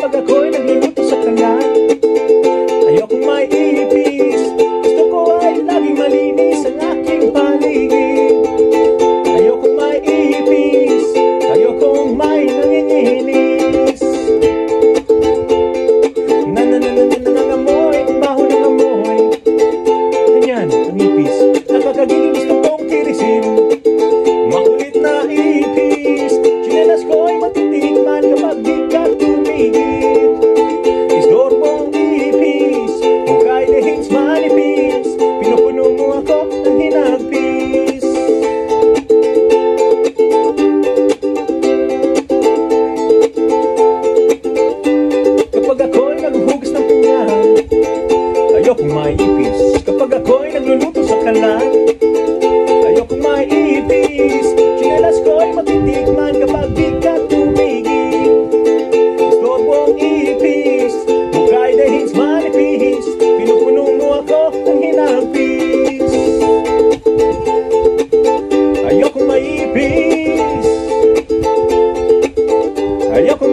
kapag ako'y nagluluto sa kalan. Ayokong may ipis, gusto ko ay laging malinis ang aking paligid. Ayokong may ipis, ayokong may nanginginis. Nangangamoy, ang baho ng amoy. Ganyan ang ipis, napakagiging gusto kong tirisin. Makulit na ipis, tsinelas ko'y matitikman kapag di ka tumigil. Istorbong ipis, mukhay lehins manipis, pinupuno mo ako ng hinagpis. Kapag ako'y naghuhugas ng pinggan, ayokong may ipis. Kapag ako'y nagluluto sa kalan, ayokong may ipis. Tsinelas ko'y matitikman kapag di ka tumigil. Istorbong ipis, mukhay lehins manipis, pinupuno mo ako ng hinagpis. Ayokong may ipis, ayokong